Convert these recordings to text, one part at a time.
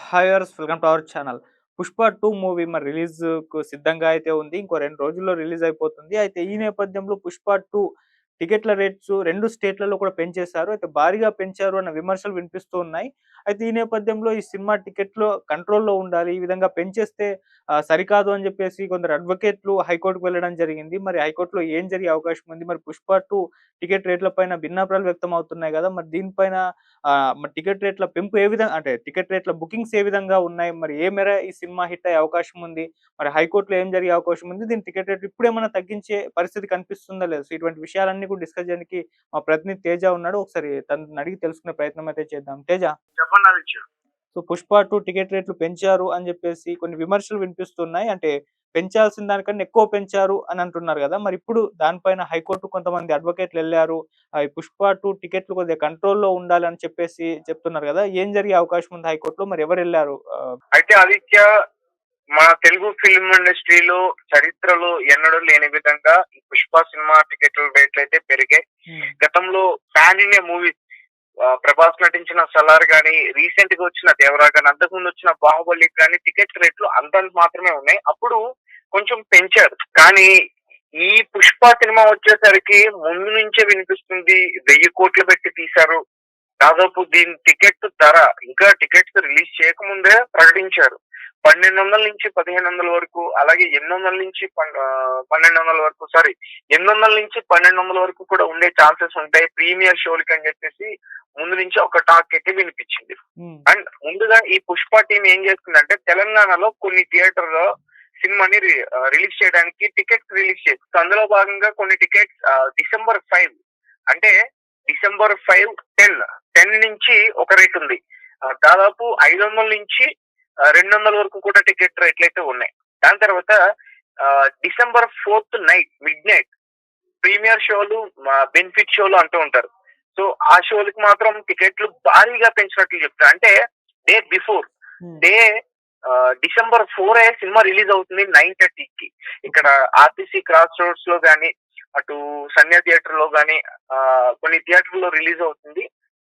Hi viewers, welcome to our channel. 'Pushpa 2' movie మరి రిలీజ్‌కు సిద్ధంగా అయితే ఉంది. ఇంకో 2 రోజుల్లో రిలీజ్ అయిపోతుంది. అయితే ఈ నేపథ్యంలో 'పుష్ప 2' టికెట్ల రేట్స్ 2 స్టేట్‌లలో కూడా పెంచేశారు. అయితే భారీగా పెంచారు అన్న విమర్శలు వినిపిస్తూ ఉన్నాయి. అయితే ఈ నేపథ్యంలో ఈ సినిమా టికెట్‌లు కంట్రోల్‌లో ఉండాలి. ఈ విధంగా పెంచేస్తే సరికాదు అని చెప్పేసి కొందరు అడ్వకేట్‌లు హైకోర్ట్‌కి వెళ్ళడం జరిగింది. మరి హైకోర్ట్‌లో ఏం జరిగే అవకాశం ఉంది? మరి 'పుష్ప 2' టికెట్ రేట్ల పైన భిన్నాభిప్రాయాలు వ్యక్తం అవుతున్నాయి గదా! మరి దీనిపైన మరి టికెట్ రేట్ల పెంపు ఏ విధంగా, అంటే టికెట్ రేట్ల బుకింగ్స్ ఏ విధంగా ఉన్నాయి? మరి ఏ మేర ఈ సినిమా హిట్ అయ్యే అవకాశం ఉంది? మరి హైకోర్ట్‌లో ఏం జరిగే అవకాశం ఉంది? దీని టికెట్ రేట్లు ఇప్పుడేమన్నా తగ్గించే పరిస్థితి కనిపిస్తుందా లేదా? సో, ఇటువంటి విషయాలన్నీ కూడా డిస్కస్ చేయడానికి మా ప్రతినిధి తేజ ఉన్నాడు. ఒకసారి తనని అడిగి తెలుసుకునే ప్రయత్నం అయితే చేద్దాం. తేజ, చెప్పండి ఆదిత్య. సో 'పుష్ప 2' టికెట్ రేట్లు పెంచారు అని జెప్పేసి కొన్ని విమర్శలు వినిపిస్తున్నాయి. అంటే పెంచాల్సిన దానికన్నా ఎక్కువ పెంచారు అని అంటున్నారు గదా! మరిప్పుడు దానిపైన హైకోర్టు కొంతమంది అడ్వకేట్‌లెళ్లారు. ఈ 'పుష్ప 2' టికెట్లు కొద్దిగా కంట్రోల్‌లో ఉండాలని చెప్పేసి చెప్తున్నారు గదా! ఏం జరిగే అవకాశం ఉంది హైకోర్ట్‌లో? మరి ఎవరెళ్లారు? అయితే ఆదిత్య, మన తెలుగు ఫిల్మ్ ఇండస్ట్రీలో చరిత్రలో ఎన్నడూ లేని విధంగా ఈ పుష్ప సినిమా టికెట్ల రేట్లు అయితే పెరిగాయి. హ్మ్. గతంలో పాన్ ఇండియా మూవీ ప్రభాస్ నటించిన సలార్ గానీ, రీసెంట్ గా వచ్చిన దేవరా గానీ, అంతకుముందు వచ్చిన బాహుబలికి గానీ టికెట్ రేట్లు అంతంత మాత్రమే ఉన్నాయి. అప్పుడు కొంచెం పెంచారు. కానీ ఈ పుష్ప సినిమా వచ్చేసరికి ముందు నుంచే వినిపిస్తుంది 1000 కోట్లు పెట్టి తీశారు. దాదాపు దీని టికెట్ ధర ఇంకా టికెట్స్ రిలీజ్ చేయకముందే ప్రకటించారు. 1200 నుంచి 1500 వరకు, అలాగే 800 నుంచి 1200 వరకు, సారీ, 800 నుంచి 1200 వరకు కూడా ఉండే ఛాన్సెస్ ఉంటాయి ప్రీమియర్ షోలకి అని చెప్పేసి ముందు నుంచి ఒక టాక్ అయితే వినిపించింది. హ్మ్. అండ్ ముందుగా ఈ పుష్ప టీం ఏం చేస్తుందంటే తెలంగాణలో కొన్ని థియేటర్లో సినిమాని రిలీజ్ చేయడానికి టికెట్స్ రిలీజ్ చేస్తుంది. అందులో భాగంగా కొన్ని టికెట్స్ డిసెంబర్ 5, అంటే డిసెంబర్ 5, 10 నుంచి ఒక రేట్ ఉంది. దాదాపు 500 నుంచి 200 వరకు కూడా టికెట్ రేట్లు అయితే ఉన్నాయి. దాని తర్వాత డిసెంబర్ 4 మిడ్ నైట్ ప్రీమియర్ షోలు, బెనిఫిట్ షోలు అంటూ ఉంటారు. సో ఆ షోలకి మాత్రం టికెట్లు భారీగా పెంచినట్లు చెప్తారు. అంటే డే బిఫోర్ హ్మ్. డే డిసెంబర్ 4 సినిమా రిలీజ్ అవుతుంది 9:30కి. ఇక్కడ ఆర్టీసీ క్రాస్ రోడ్స్ లో గానీ, అటు సన్య థియేటర్ లో గానీ కొన్ని థియేటర్లో రిలీజ్ అవుతుంది.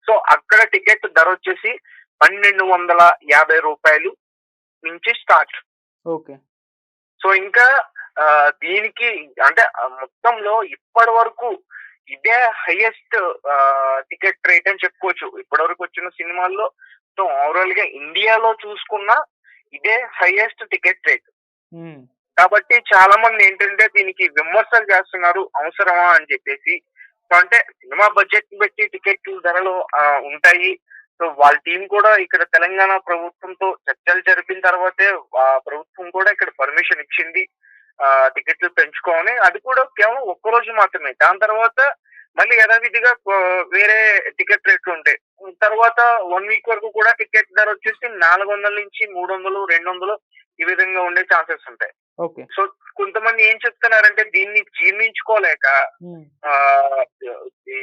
సో అక్కడ టికెట్ ధర వచ్చేసి రూ. 1250 నుంచి స్టార్ట్. ఓకే. సో ఇంకా దీనికి అంటే మొత్తంలో ఇప్పటి వరకు ఇదే హైయెస్ట్ టికెట్ రేట్ అని చెప్పుకోవచ్చు ఇప్పటి వరకు వచ్చిన సినిమాల్లో. సో ఓవరాల్ గా ఇండియాలో చూసుకున్నా ఇదే హైయెస్ట్ టికెట్ రేట్. హ్మ్. కాబట్టి చాలా మంది ఏంటంటే దీనికి విమర్శలు చేస్తున్నారు, అవసరమా అని చెప్పేసి. సో అంటే సినిమా బడ్జెట్ బట్టి టికెట్ ధరలు ఉంటాయి. సో వాళ్ళ టీం కూడా ఇక్కడ తెలంగాణ ప్రభుత్వంతో చర్చలు జరిపిన తర్వాతే ప్రభుత్వం కూడా ఇక్కడ పర్మిషన్ ఇచ్చింది టికెట్లు పెంచుకోమని. అది కూడా కేవలం ఒక్క రోజు మాత్రమే. దాని తర్వాత మళ్ళీ యథావిధిగా వేరే టికెట్ రేట్లు ఉంటాయి. తర్వాత 1 వీక్ వరకు కూడా టికెట్ ధర వచ్చేసి 400 నుంచి 300, 200 ఈ విధంగా ఉండే ఛాన్సెస్ ఉంటాయి. ఓకే. సో కొంతమంది ఏం చెప్తున్నారంటే దీన్ని జీర్ణించుకోలేక, హ్మ్.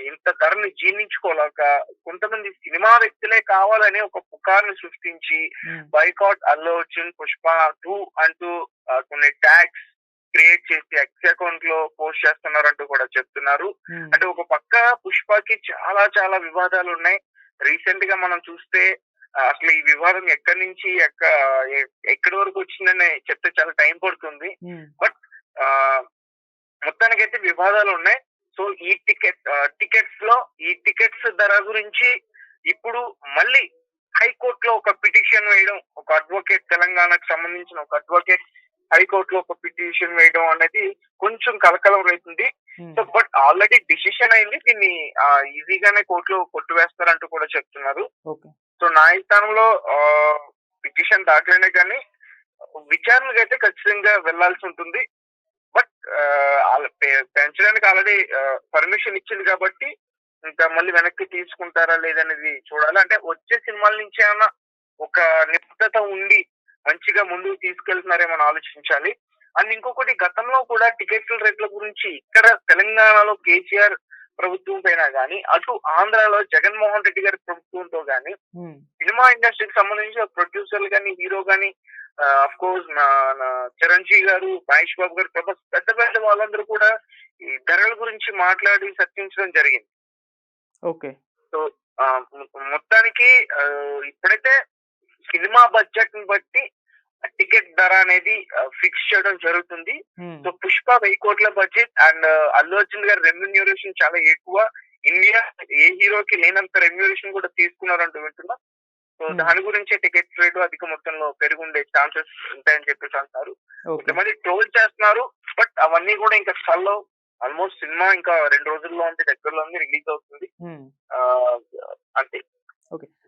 ఇంత ధరని జీర్ణించుకోలేక కొంతమంది సినిమా వ్యక్తులే కావాలని ఒక పుకార్ని సృష్టించి హ్మ్. బైకాట్ అల్లు అర్జున్ పుష్ప 2 అంటూ కొన్ని ట్యాగ్స్ క్రియేట్ చేసి ఎక్స్ అకౌంట్ లో పోస్ట్ చేస్తున్నారంటూ కూడా చెప్తున్నారు. హ్మ్. అంటే ఒక పక్క పుష్పకి చాలా చాలా వివాదాలు ఉన్నాయి. రీసెంట్ గా మనం చూస్తే అసలు ఈ వివాదం ఎక్కడి నుంచి ఎక్కడి వరకు వచ్చిందని చెప్తే చాలా టైం పడుతుంది. హ్మ్. బట్ మొత్తానికైతే వివాదాలు ఉన్నాయి. సో ఈ టికెట్స్ ధర గురించి ఇప్పుడు మళ్ళీ హైకోర్టులో ఒక పిటిషన్ వేయడం, ఒక అడ్వకేట్, తెలంగాణకు సంబంధించిన ఒక అడ్వకేట్ హైకోర్టులో ఒక పిటిషన్ వేయడం అనేది కొంచెం కలకలం రేతుంది. హ్మ్. సో బట్ ఆల్రెడీ డిసిషన్ అయింది. దీన్ని ఈజీగానే కోర్టులో కొట్టివేస్తారంటూ కూడా చెప్తున్నారు. ఓకే. సో న్యాయస్థానంలో పిటిషన్ దాఖలైనా కానీ విచారణకైతే ఖచ్చితంగా వెళ్లాల్సి ఉంటుంది. బట్ పెంచడానికి ఆల్రెడీ పర్మిషన్ ఇచ్చింది కాబట్టి ఇంకా మళ్ళీ వెనక్కి తీసుకుంటారా లేదనేది చూడాలి. అంటే వచ్చే సినిమాల నుంచి ఏమన్నా ఒక నిబద్ధత ఉండి మంచిగా ముందుకు తీసుకెళ్తున్నారేమో అని ఆలోచించాలి. అండ్ ఇంకొకటి, గతంలో కూడా టికెట్ల రేట్ల గురించి ఇక్కడ తెలంగాణలో కేసీఆర్ ప్రభుత్వం పైన గానీ, అటు ఆంధ్రాలో జగన్మోహన్ రెడ్డి గారి ప్రభుత్వంతో గానీ హ్మ్. సినిమా ఇండస్ట్రీకి సంబంధించిన ప్రొడ్యూసర్లు గానీ, హీరో గానీ, అఫ్ కోర్స్ నా చిరంజీవి గారు, మహేష్ బాబు గారు, ప్రభాస్, పెద్ద పెద్ద వాళ్ళందరూ కూడా ఈ ధరల గురించి మాట్లాడి చర్చించడం జరిగింది. ఓకే. సో మొత్తానికి ఇప్పుడైతే సినిమా బడ్జెట్ ని బట్టి టికెట్ ధర అనేది ఫిక్స్ చేయడం జరుగుతుంది. సో పుష్ప 1000 కోట్ల బడ్జెట్ అండ్ అల్లు అర్జున్ గారి రెమ్యూనరేషన్ చాలా ఎక్కువ. ఇండియా ఏ హీరోకి లేనంత రెమ్యూనరేషన్ కూడా తీసుకున్నారంటూ వింటున్నా. సో దాని గురించే టికెట్ రేటు అధిక మొత్తంలో పెరుగుండే ఛాన్సెస్ ఉంటాయని చెప్పేసి అంటారు. కొంతమంది ట్రోల్ చేస్తున్నారు, బట్ అవన్నీ కూడా ఇంకా స్థల్లో ఆల్మోస్ట్ సినిమా ఇంకా 2 రోజుల్లో ఉంది, దగ్గరలో ఉంది, రిలీజ్ అవుతుంది. అంతే.